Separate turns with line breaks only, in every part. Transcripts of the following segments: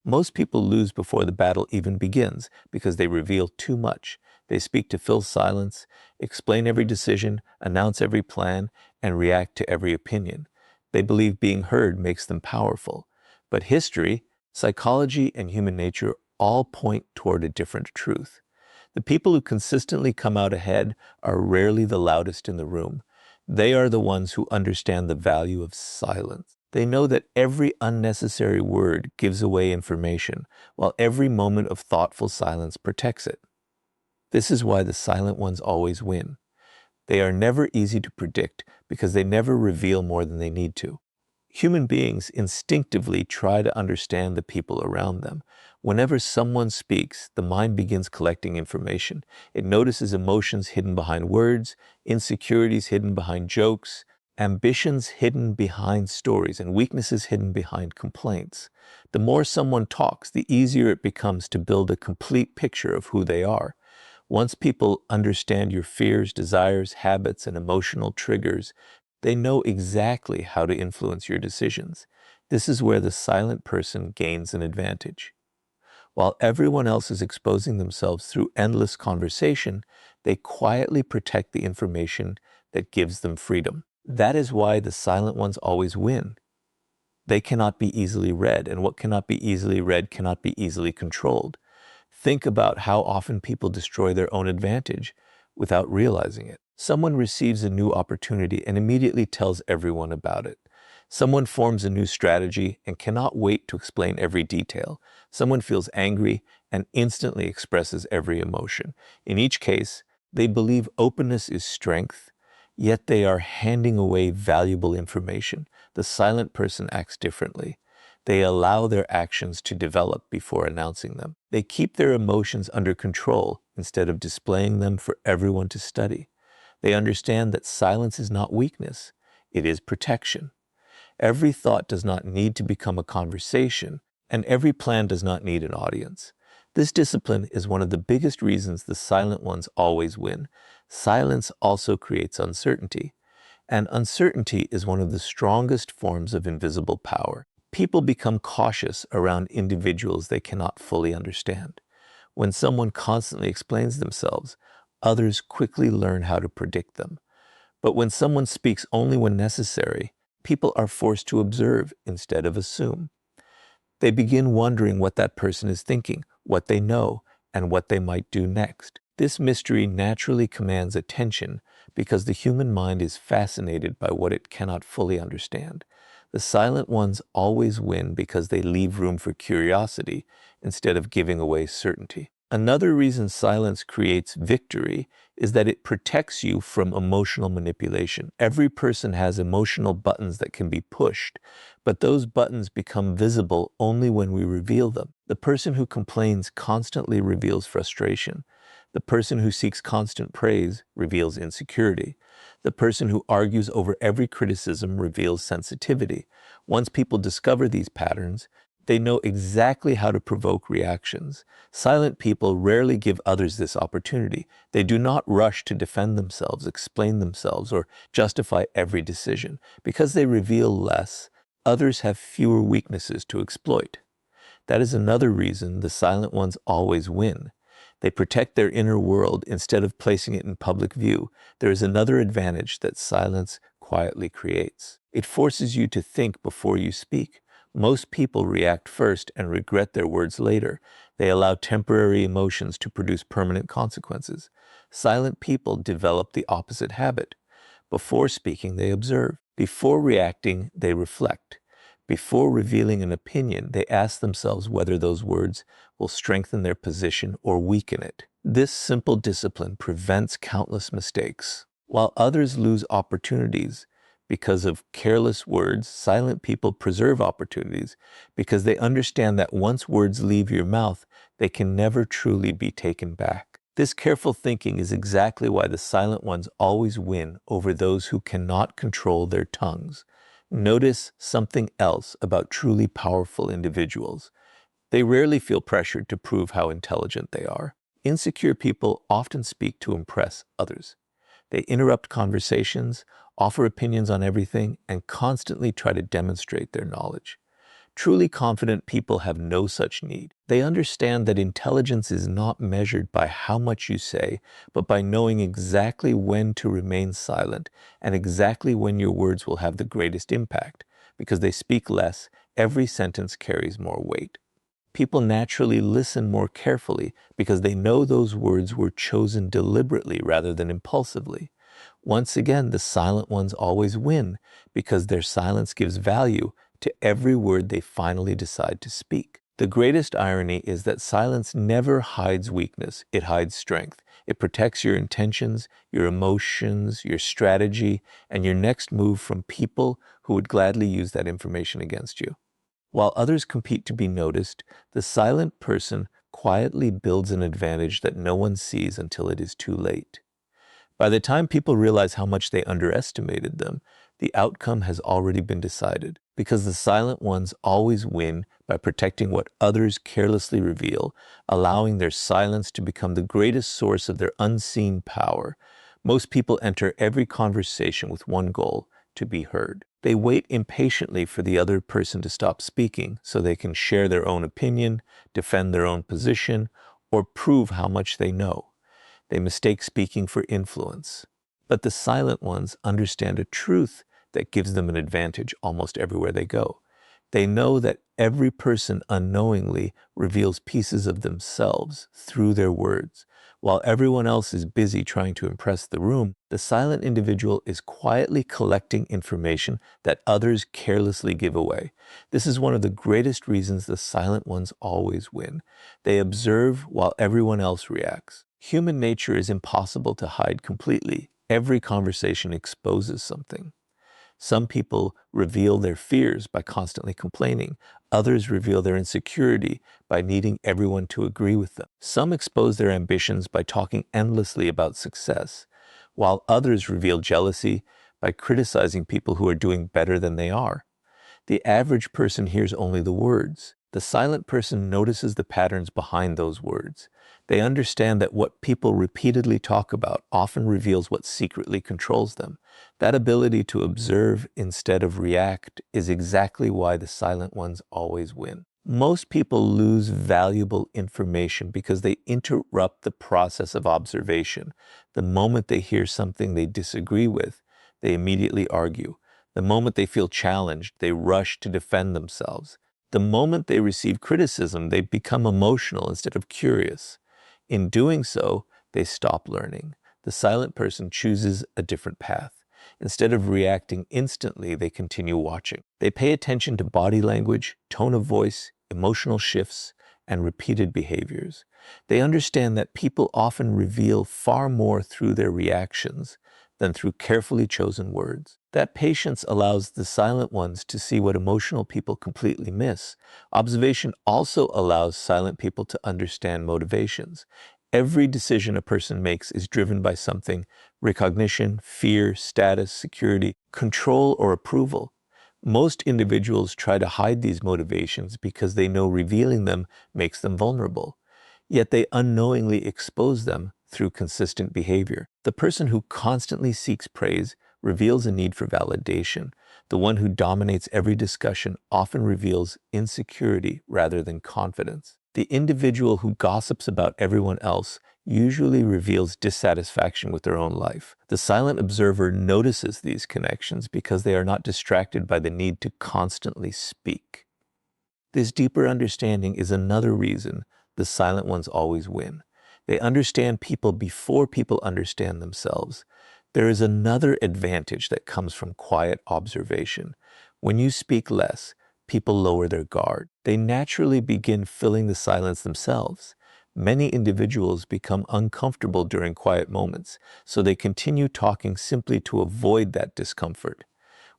Most people lose before the battle even begins because they reveal too much. They speak to fill silence, explain every decision, announce every plan, and react to every opinion. They believe being heard makes them powerful. But history, psychology, and human nature all point toward a different truth. The people who consistently come out ahead are rarely the loudest in the room. They are the ones who understand the value of silence. They know that every unnecessary word gives away information, while every moment of thoughtful silence protects it. This is why the silent ones always win. They are never easy to predict because they never reveal more than they need to. Human beings instinctively try to understand the people around them. Whenever someone speaks, the mind begins collecting information. It notices emotions hidden behind words, insecurities hidden behind jokes, ambitions hidden behind stories, and weaknesses hidden behind complaints. The more someone talks, the easier it becomes to build a complete picture of who they are. Once people understand your fears, desires, habits, and emotional triggers, they know exactly how to influence your decisions. This is where the silent person gains an advantage. While everyone else is exposing themselves through endless conversation, they quietly protect the information that gives them freedom. That is why the silent ones always win. They cannot be easily read, and what cannot be easily read cannot be easily controlled. Think about how often people destroy their own advantage without realizing it. Someone receives a new opportunity and immediately tells everyone about it. Someone forms a new strategy and cannot wait to explain every detail. Someone feels angry and instantly expresses every emotion. In each case, they believe openness is strength, yet they are handing away valuable information. The silent person acts differently. They allow their actions to develop before announcing them. They keep their emotions under control instead of displaying them for everyone to study. They understand that silence is not weakness, it is protection. Every thought does not need to become a conversation, and every plan does not need an audience. This discipline is one of the biggest reasons the silent ones always win. Silence also creates uncertainty, and uncertainty is one of the strongest forms of invisible power. People become cautious around individuals they cannot fully understand. When someone constantly explains themselves, others quickly learn how to predict them. But when someone speaks only when necessary, people are forced to observe instead of assume. They begin wondering what that person is thinking, what they know, and what they might do next. This mystery naturally commands attention because the human mind is fascinated by what it cannot fully understand. The silent ones always win because they leave room for curiosity instead of giving away certainty. Another reason silence creates victory is that it protects you from emotional manipulation. Every person has emotional buttons that can be pushed, but those buttons become visible only when we reveal them. The person who complains constantly reveals frustration. The person who seeks constant praise reveals insecurity. The person who argues over every criticism reveals sensitivity. Once people discover these patterns, they know exactly how to provoke reactions. Silent people rarely give others this opportunity. They do not rush to defend themselves, explain themselves, or justify every decision. Because they reveal less, others have fewer weaknesses to exploit. That is another reason the silent ones always win. They protect their inner world instead of placing it in public view. There is another advantage that silence quietly creates. It forces you to think before you speak. Most people react first and regret their words later. They allow temporary emotions to produce permanent consequences. Silent people develop the opposite habit. Before speaking, they observe. Before reacting, they reflect. Before revealing an opinion, they ask themselves whether those words will strengthen their position or weaken it. This simple discipline prevents countless mistakes. While others lose opportunities because of careless words, silent people preserve opportunities because they understand that once words leave your mouth, they can never truly be taken back. This careful thinking is exactly why the silent ones always win over those who cannot control their tongues. Notice something else about truly powerful individuals. They rarely feel pressured to prove how intelligent they are. Insecure people often speak to impress others. They interrupt conversations, offer opinions on everything, and constantly try to demonstrate their knowledge. Truly confident people have no such need. They understand that intelligence is not measured by how much you say, but by knowing exactly when to remain silent and exactly when your words will have the greatest impact. Because they speak less, every sentence carries more weight. People naturally listen more carefully because they know those words were chosen deliberately rather than impulsively. Once again, the silent ones always win because their silence gives value to every word they finally decide to speak. The greatest irony is that silence never hides weakness, it hides strength. It protects your intentions, your emotions, your strategy, and your next move from people who would gladly use that information against you. While others compete to be noticed, the silent person quietly builds an advantage that no one sees until it is too late. By the time people realize how much they underestimated them, the outcome has already been decided, because the silent ones always win by protecting what others carelessly reveal, allowing their silence to become the greatest source of their unseen power. Most people enter every conversation with one goal: to be heard. They wait impatiently for the other person to stop speaking so they can share their own opinion, defend their own position, or prove how much they know. They mistake speaking for influence. But the silent ones understand a truth that gives them an advantage almost everywhere they go. They know that every person unknowingly reveals pieces of themselves through their words. While everyone else is busy trying to impress the room, the silent individual is quietly collecting information that others carelessly give away. This is one of the greatest reasons the silent ones always win. They observe while everyone else reacts. Human nature is impossible to hide completely. Every conversation exposes something. Some people reveal their fears by constantly complaining. Others reveal their insecurity by needing everyone to agree with them. Some expose their ambitions by talking endlessly about success, while others reveal jealousy by criticizing people who are doing better than they are. The average person hears only the words. The silent person notices the patterns behind those words. They understand that what people repeatedly talk about often reveals what secretly controls them. That ability to observe instead of react is exactly why the silent ones always win. Most people lose valuable information because they interrupt the process of observation. The moment they hear something they disagree with, they immediately argue. The moment they feel challenged, they rush to defend themselves. The moment they receive criticism, they become emotional instead of curious. In doing so, they stop learning. The silent person chooses a different path. Instead of reacting instantly, they continue watching. They pay attention to body language, tone of voice, emotional shifts, and repeated behaviors. They understand that people often reveal far more through their reactions than through carefully chosen words. That patience allows the silent ones to see what emotional people completely miss. Observation also allows silent people to understand motivations. Every decision a person makes is driven by something: recognition, fear, status, security, control, or approval. Most individuals try to hide these motivations because they know revealing them makes them vulnerable. Yet they unknowingly expose them through consistent behavior. The person who constantly seeks praise reveals a need for validation. The one who dominates every discussion often reveals insecurity rather than confidence. The individual who gossips about everyone else usually reveals dissatisfaction with their own life. The silent observer notices these connections because they are not distracted by the need to constantly speak. This deeper understanding is another reason the silent ones always win. They understand people before people understand themselves. There is another advantage that comes from quiet observation. When you speak less, people lower their guard. They naturally begin filling the silence themselves. Many individuals become uncomfortable during quiet moments, so they continue talking simply to avoid that discomfort.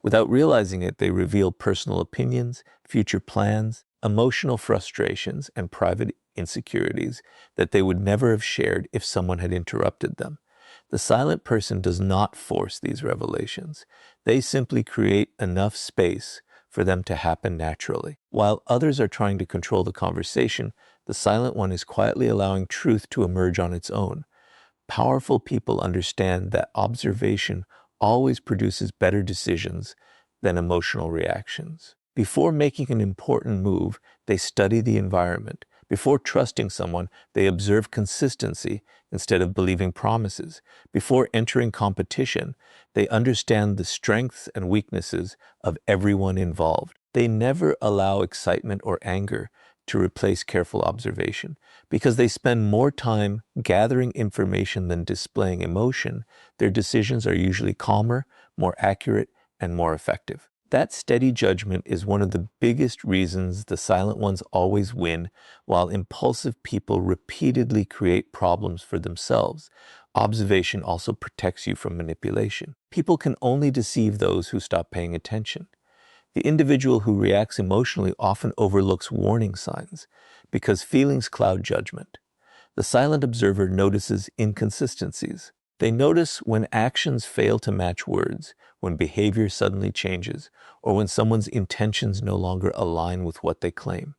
Without realizing it, they reveal personal opinions, future plans, emotional frustrations, and private insecurities that they would never have shared if someone had interrupted them. The silent person does not force these revelations. They simply create enough space for them to happen naturally. While others are trying to control the conversation, the silent one is quietly allowing truth to emerge on its own. Powerful people understand that observation always produces better decisions than emotional reactions. Before making an important move, they study the environment. Before trusting someone, they observe consistency instead of believing promises. Before entering competition, they understand the strengths and weaknesses of everyone involved. They never allow excitement or anger to replace careful observation. Because they spend more time gathering information than displaying emotion, their decisions are usually calmer, more accurate, and more effective. That steady judgment is one of the biggest reasons the silent ones always win, while impulsive people repeatedly create problems for themselves. Observation also protects you from manipulation. People can only deceive those who stop paying attention. The individual who reacts emotionally often overlooks warning signs because feelings cloud judgment. The silent observer notices inconsistencies. They notice when actions fail to match words, when behavior suddenly changes, or when someone's intentions no longer align with what they claim.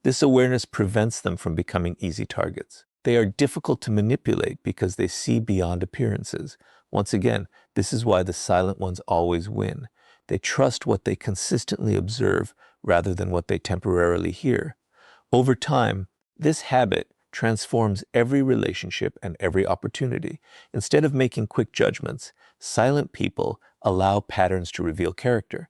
This awareness prevents them from becoming easy targets. They are difficult to manipulate because they see beyond appearances. Once again, this is why the silent ones always win. They trust what they consistently observe rather than what they temporarily hear. Over time, this habit transforms every relationship and every opportunity. Instead of making quick judgments, silent people allow patterns to reveal character.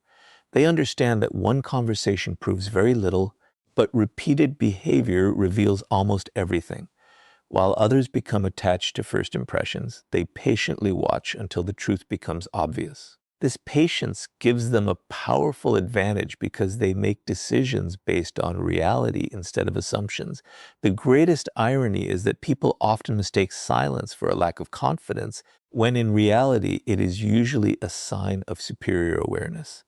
They understand that one conversation proves very little, but repeated behavior reveals almost everything. While others become attached to first impressions, they patiently watch until the truth becomes obvious. This patience gives them a powerful advantage because they make decisions based on reality instead of assumptions. The greatest irony is that people often mistake silence for a lack of confidence, when in reality it is usually a sign of superior awareness.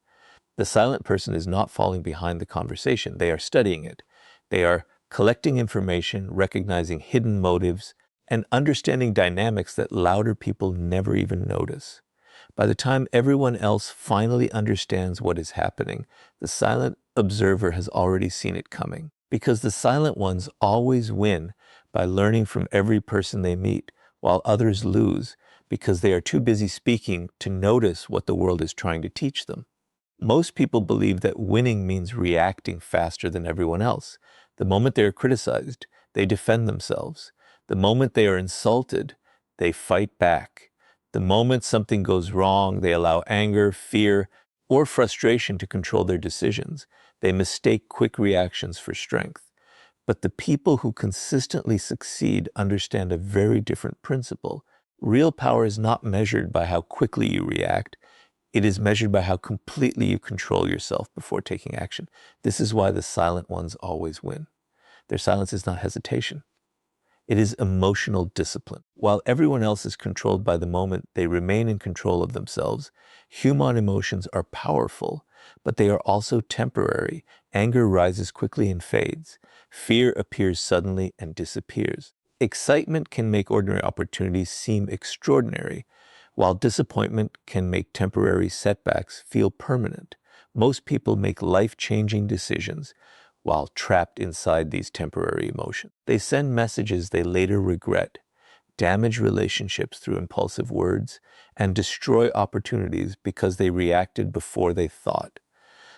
The silent person is not falling behind the conversation. They are studying it. They are collecting information, recognizing hidden motives, and understanding dynamics that louder people never even notice. By the time everyone else finally understands what is happening, the silent observer has already seen it coming. Because the silent ones always win by learning from every person they meet, while others lose because they are too busy speaking to notice what the world is trying to teach them. Most people believe that winning means reacting faster than everyone else. The moment they are criticized, they defend themselves. The moment they are insulted, they fight back. The moment something goes wrong, they allow anger, fear, or frustration to control their decisions. They mistake quick reactions for strength. But the people who consistently succeed understand a very different principle. Real power is not measured by how quickly you react. It is measured by how completely you control yourself before taking action. This is why the silent ones always win. Their silence is not hesitation. It is emotional discipline. While everyone else is controlled by the moment, they remain in control of themselves. Human emotions are powerful, but they are also temporary. Anger rises quickly and fades. Fear appears suddenly and disappears. Excitement can make ordinary opportunities seem extraordinary, while disappointment can make temporary setbacks feel permanent. Most people make life-changing decisions while trapped inside these temporary emotions. They send messages they later regret, damage relationships through impulsive words, and destroy opportunities because they reacted before they thought.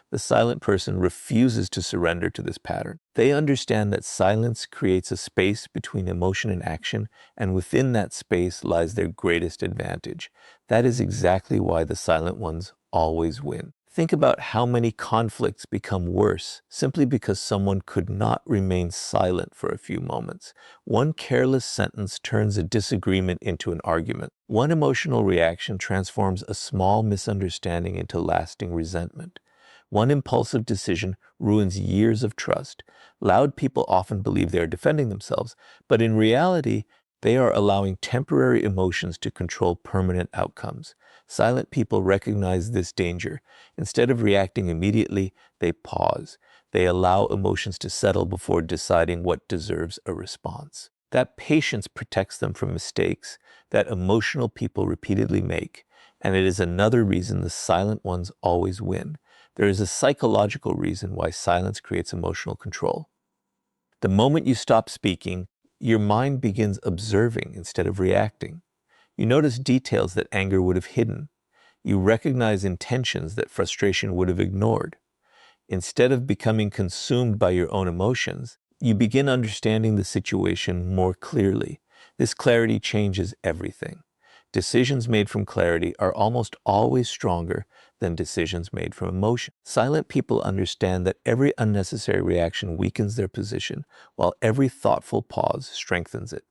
The silent person refuses to surrender to this pattern. They understand that silence creates a space between emotion and action, and within that space lies their greatest advantage. That is exactly why the silent ones always win. Think about how many conflicts become worse simply because someone could not remain silent for a few moments. One careless sentence turns a disagreement into an argument. One emotional reaction transforms a small misunderstanding into lasting resentment. One impulsive decision ruins years of trust. Loud people often believe they are defending themselves, but in reality, they are allowing temporary emotions to control permanent outcomes. Silent people recognize this danger. Instead of reacting immediately, they pause. They allow emotions to settle before deciding what deserves a response. That patience protects them from mistakes that emotional people repeatedly make, and it is another reason the silent ones always win. There is a psychological reason why silence creates emotional control. The moment you stop speaking, your mind begins observing instead of reacting. You notice details that anger would have hidden. You recognize intentions that frustration would have ignored. Instead of becoming consumed by your own emotions, you begin understanding the situation more clearly. This clarity changes everything. Decisions made from clarity are almost always stronger than decisions made from emotion. Silent people understand that every unnecessary reaction weakens their position, while every thoughtful pause strengthens it.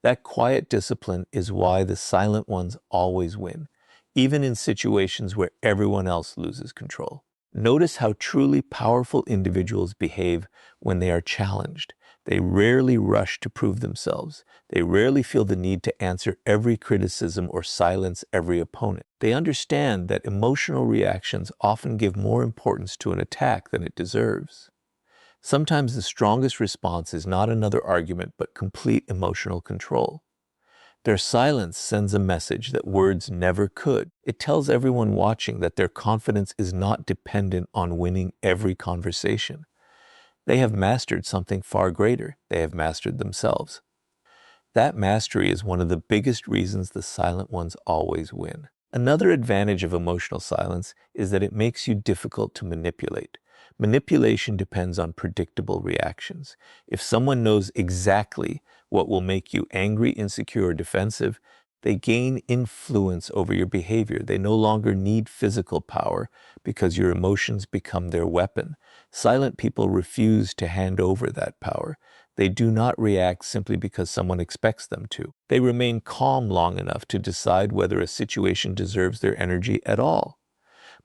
That quiet discipline is why the silent ones always win, even in situations where everyone else loses control. Notice how truly powerful individuals behave when they are challenged. They rarely rush to prove themselves. They rarely feel the need to answer every criticism or silence every opponent. They understand that emotional reactions often give more importance to an attack than it deserves. Sometimes the strongest response is not another argument, but complete emotional control. Their silence sends a message that words never could. It tells everyone watching that their confidence is not dependent on winning every conversation. They have mastered something far greater. They have mastered themselves. That mastery is one of the biggest reasons the silent ones always win. Another advantage of emotional silence is that it makes you difficult to manipulate. Manipulation depends on predictable reactions. If someone knows exactly what will make you angry, insecure, or defensive, they gain influence over your behavior. They no longer need physical power because your emotions become their weapon. Silent people refuse to hand over that power. They do not react simply because someone expects them to. They remain calm long enough to decide whether a situation deserves their energy at all.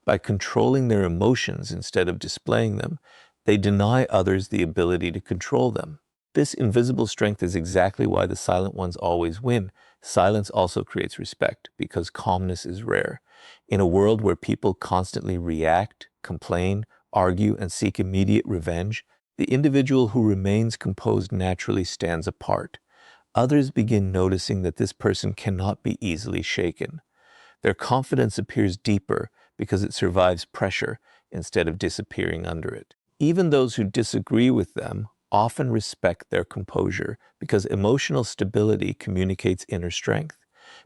By controlling their emotions instead of displaying them, they deny others the ability to control them. This invisible strength is exactly why the silent ones always win. Silence also creates respect because calmness is rare. In a world where people constantly react, complain, argue, and seek immediate revenge, the individual who remains composed naturally stands apart. Others begin noticing that this person cannot be easily shaken. Their confidence appears deeper because it survives pressure instead of disappearing under it. Even those who disagree with them often respect their composure because emotional stability communicates inner strength.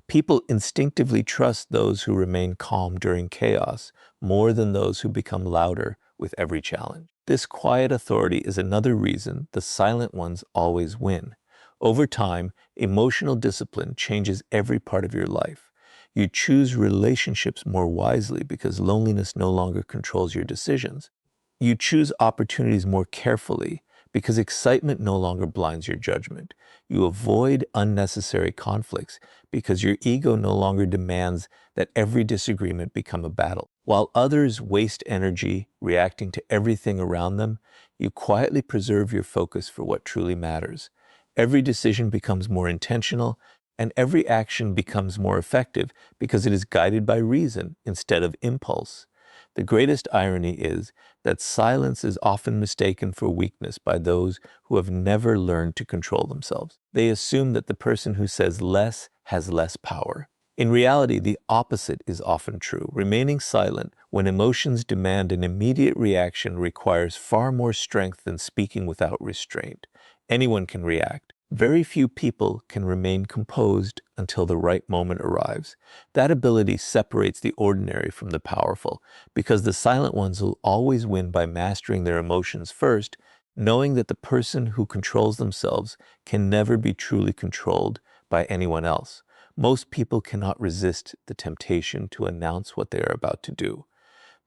People instinctively trust those who remain calm during chaos more than those who become louder with every challenge. This quiet authority is another reason the silent ones always win. Over time, emotional discipline changes every part of your life. You choose relationships more wisely because loneliness no longer controls your decisions. You choose opportunities more carefully because excitement no longer blinds your judgment. You avoid unnecessary conflicts because your ego no longer demands that every disagreement become a battle. While others waste energy reacting to everything around them, you quietly preserve your focus for what truly matters. Every decision becomes more intentional, and every action becomes more effective because it is guided by reason instead of impulse. The greatest irony is that silence is often mistaken for weakness by those who have never learned to control themselves. They assume that the person who says less has less power. In reality, the opposite is often true. Remaining silent when emotions demand an immediate reaction requires far more strength than speaking without restraint. Anyone can react. Very few people can remain composed until the right moment arrives. That ability separates the ordinary from the powerful, because the silent ones will always win by mastering their emotions first, knowing that the person who controls themselves can never be truly controlled by anyone else. Most people cannot resist the temptation to announce what they are about to do.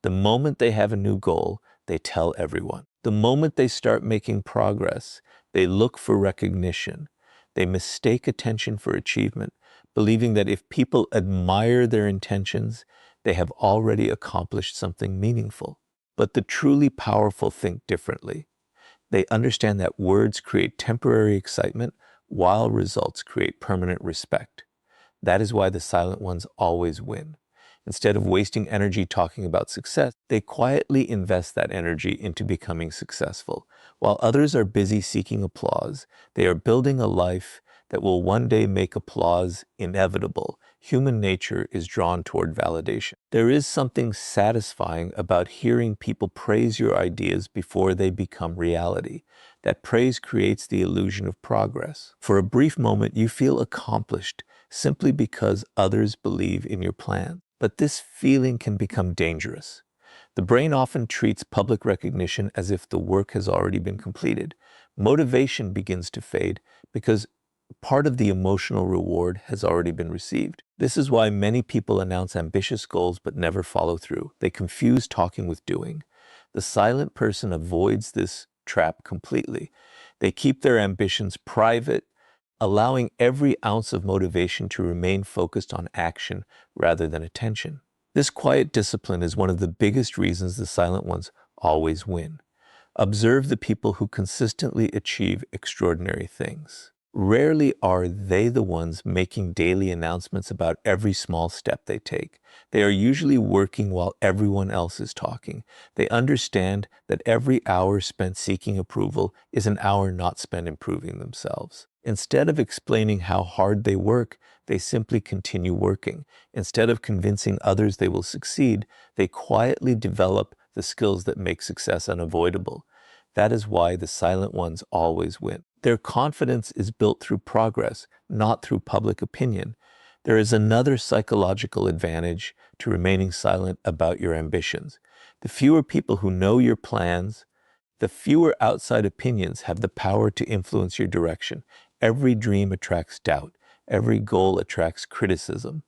The moment they have a new goal, they tell everyone. The moment they start making progress, they look for recognition. They mistake attention for achievement, believing that if people admire their intentions, they have already accomplished something meaningful. But the truly powerful think differently. They understand that words create temporary excitement while results create permanent respect. That is why the silent ones always win. Instead of wasting energy talking about success, they quietly invest that energy into becoming successful. While others are busy seeking applause, they are building a life that will one day make applause inevitable. Human nature is drawn toward validation. There is something satisfying about hearing people praise your ideas before they become reality. That praise creates the illusion of progress. For a brief moment, you feel accomplished simply because others believe in your plan. But this feeling can become dangerous. The brain often treats public recognition as if the work has already been completed. Motivation begins to fade because part of the emotional reward has already been received. This is why many people announce ambitious goals but never follow through. They confuse talking with doing. The silent person avoids this trap completely. They keep their ambitions private, allowing every ounce of motivation to remain focused on action rather than attention. This quiet discipline is one of the biggest reasons the silent ones always win. Observe the people who consistently achieve extraordinary things. Rarely are they the ones making daily announcements about every small step they take. They are usually working while everyone else is talking. They understand that every hour spent seeking approval is an hour not spent improving themselves. Instead of explaining how hard they work, they simply continue working. Instead of convincing others they will succeed, they quietly develop the skills that make success unavoidable. That is why the silent ones always win. Their confidence is built through progress, not through public opinion. There is another psychological advantage to remaining silent about your ambitions. The fewer people who know your plans, the fewer outside opinions have the power to influence your direction. Every dream attracts doubt. Every goal attracts criticism.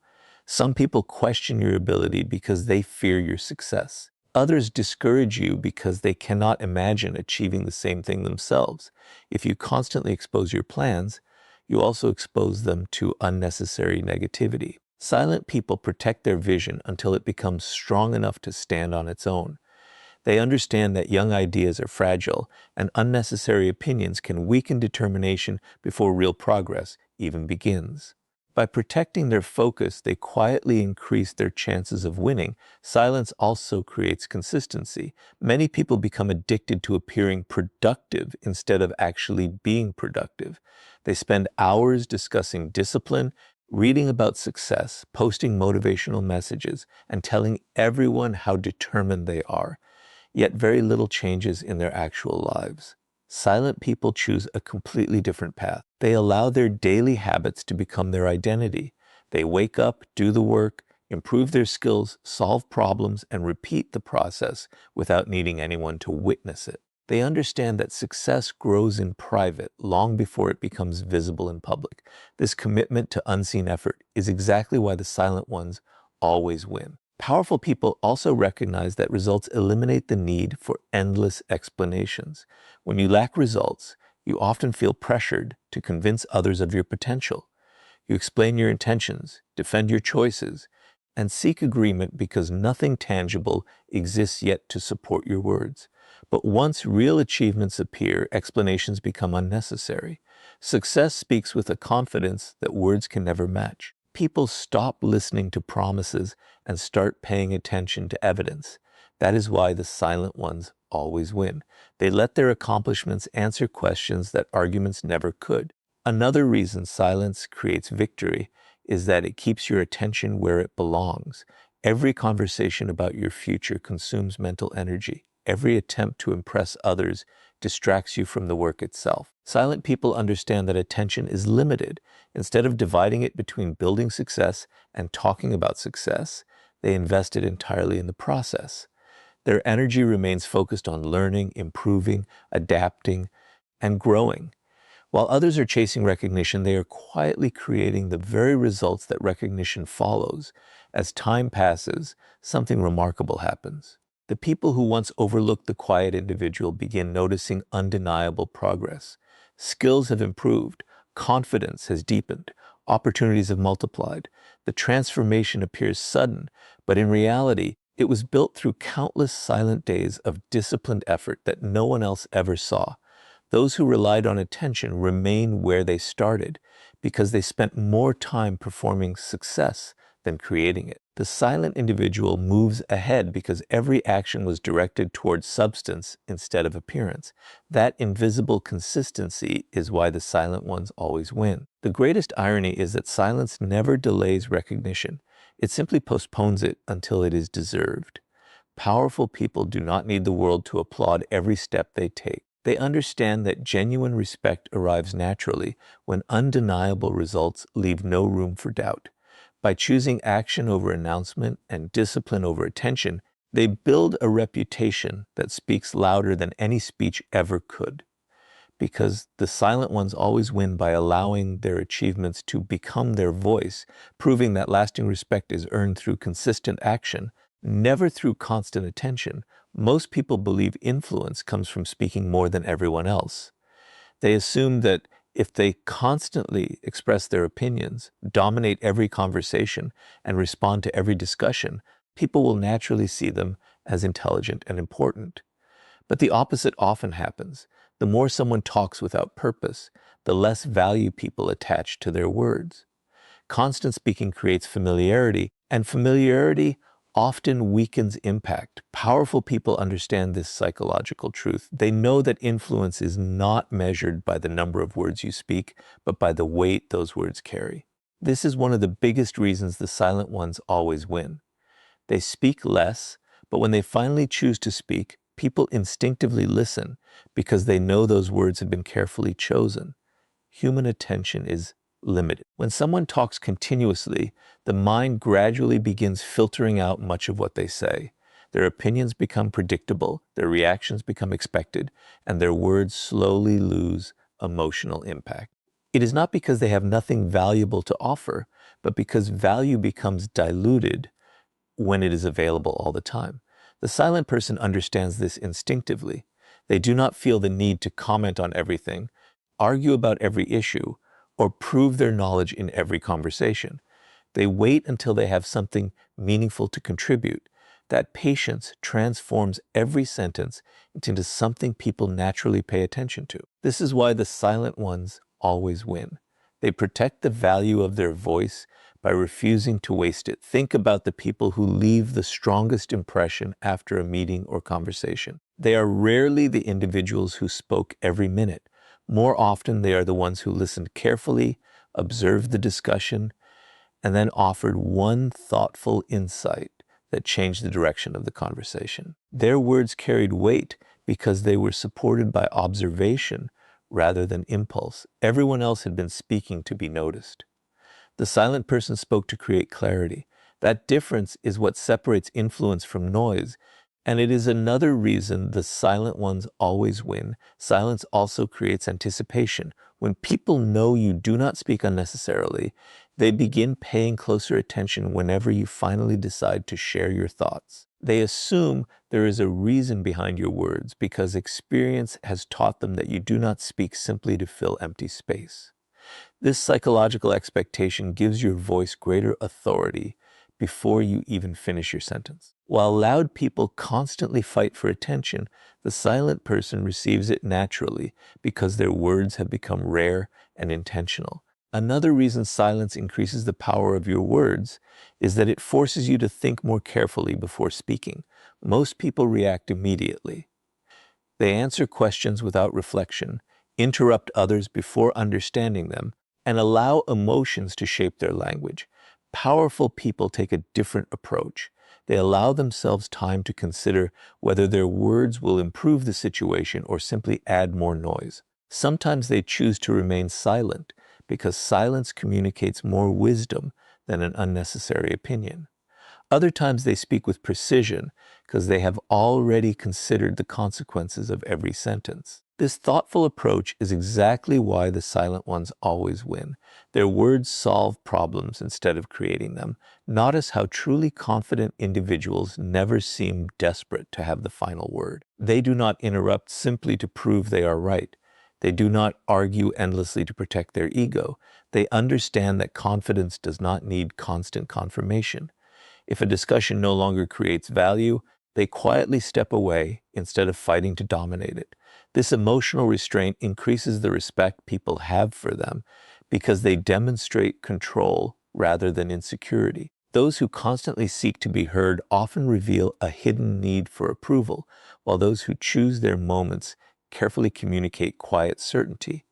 Some people question your ability because they fear your success. Others discourage you because they cannot imagine achieving the same thing themselves. If you constantly expose your plans, you also expose them to unnecessary negativity. Silent people protect their vision until it becomes strong enough to stand on its own. They understand that young ideas are fragile, and unnecessary opinions can weaken determination before real progress even begins. By protecting their focus, they quietly increase their chances of winning. Silence also creates consistency. Many people become addicted to appearing productive instead of actually being productive. They spend hours discussing discipline, reading about success, posting motivational messages, and telling everyone how determined they are. Yet very little changes in their actual lives. Silent people choose a completely different path. They allow their daily habits to become their identity. They wake up, do the work, improve their skills, solve problems, and repeat the process without needing anyone to witness it. They understand that success grows in private long before it becomes visible in public. This commitment to unseen effort is exactly why the silent ones always win. Powerful people also recognize that results eliminate the need for endless explanations. When you lack results, you often feel pressured to convince others of your potential. You explain your intentions, defend your choices, and seek agreement because nothing tangible exists yet to support your words. But once real achievements appear, explanations become unnecessary. Success speaks with a confidence that words can never match. People stop listening to promises and start paying attention to evidence. That is why the silent ones always win. They let their accomplishments answer questions that arguments never could. Another reason silence creates victory is that it keeps your attention where it belongs. Every conversation about your future consumes mental energy. Every attempt to impress others distracts you from the work itself. Silent people understand that attention is limited. Instead of dividing it between building success and talking about success, they invest it entirely in the process. Their energy remains focused on learning, improving, adapting, and growing. While others are chasing recognition, they are quietly creating the very results that recognition follows. As time passes, something remarkable happens. The people who once overlooked the quiet individual begin noticing undeniable progress. Skills have improved, confidence has deepened, opportunities have multiplied. The transformation appears sudden, but in reality, it was built through countless silent days of disciplined effort that no one else ever saw. Those who relied on attention remain where they started because they spent more time performing success than creating it. The silent individual moves ahead because every action was directed towards substance instead of appearance. That invisible consistency is why the silent ones always win. The greatest irony is that silence never delays recognition. It simply postpones it until it is deserved. Powerful people do not need the world to applaud every step they take. They understand that genuine respect arrives naturally when undeniable results leave no room for doubt. By choosing action over announcement and discipline over attention, They build a reputation that speaks louder than any speech ever could, because the silent ones always win by allowing their achievements to become their voice, proving that lasting respect is earned through consistent action, never through constant attention. Most people believe influence comes from speaking more than everyone else. They assume that if they constantly express their opinions, dominate every conversation, and respond to every discussion, people will naturally see them as intelligent and important. But the opposite often happens. The more someone talks without purpose, the less value people attach to their words. Constant speaking creates familiarity, and familiarity often weakens impact. Powerful people understand this psychological truth. They know that influence is not measured by the number of words you speak, but by the weight those words carry. This is one of the biggest reasons the silent ones always win. They speak less, but when they finally choose to speak, people instinctively listen because they know those words have been carefully chosen. Human attention is limited. When someone talks continuously, the mind gradually begins filtering out much of what they say. Their opinions become predictable, their reactions become expected, and their words slowly lose emotional impact. It is not because they have nothing valuable to offer, but because value becomes diluted when it is available all the time. The silent person understands this instinctively. They do not feel the need to comment on everything, argue about every issue, or prove their knowledge in every conversation. They wait until they have something meaningful to contribute. That patience transforms every sentence into something people naturally pay attention to. This is why the silent ones always win. They protect the value of their voice by refusing to waste it. Think about the people who leave the strongest impression after a meeting or conversation. They are rarely the individuals who spoke every minute. More often, they are the ones who listened carefully, observed the discussion, and then offered one thoughtful insight that changed the direction of the conversation. Their words carried weight because they were supported by observation rather than impulse. Everyone else had been speaking to be noticed. The silent person spoke to create clarity. That difference is what separates influence from noise, and it is another reason the silent ones always win. Silence also creates anticipation. When people know you do not speak unnecessarily, they begin paying closer attention whenever you finally decide to share your thoughts. They assume there is a reason behind your words because experience has taught them that you do not speak simply to fill empty space. This psychological expectation gives your voice greater authority before you even finish your sentence. While loud people constantly fight for attention, the silent person receives it naturally because their words have become rare and intentional. Another reason silence increases the power of your words is that it forces you to think more carefully before speaking. Most people react immediately. They answer questions without reflection, interrupt others before understanding them, and allow emotions to shape their language. Powerful people take a different approach. They allow themselves time to consider whether their words will improve the situation or simply add more noise. Sometimes they choose to remain silent because silence communicates more wisdom than an unnecessary opinion. Other times they speak with precision because they have already considered the consequences of every sentence. This thoughtful approach is exactly why the silent ones always win. Their words solve problems instead of creating them. Notice how truly confident individuals never seem desperate to have the final word. They do not interrupt simply to prove they are right. They do not argue endlessly to protect their ego. They understand that confidence does not need constant confirmation. If a discussion no longer creates value, they quietly step away instead of fighting to dominate it. This emotional restraint increases the respect people have for them because they demonstrate control rather than insecurity. Those who constantly seek to be heard often reveal a hidden need for approval, while those who choose their moments carefully communicate quiet certainty.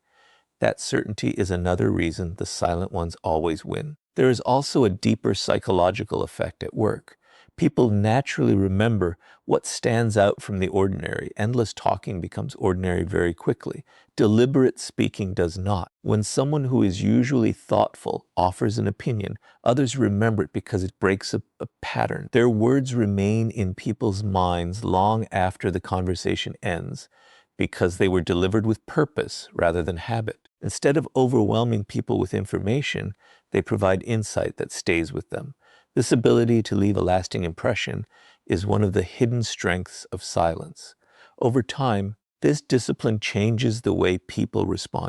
That certainty is another reason the silent ones always win. There is also a deeper psychological effect at work. People naturally remember what stands out from the ordinary. Endless talking becomes ordinary very quickly. Deliberate speaking does not. When someone who is usually thoughtful offers an opinion, others remember it because it breaks a pattern. Their words remain in people's minds long after the conversation ends because they were delivered with purpose rather than habit. Instead of overwhelming people with information, they provide insight that stays with them. This ability to leave a lasting impression is one of the hidden strengths of silence. Over time, this discipline changes the way people respond.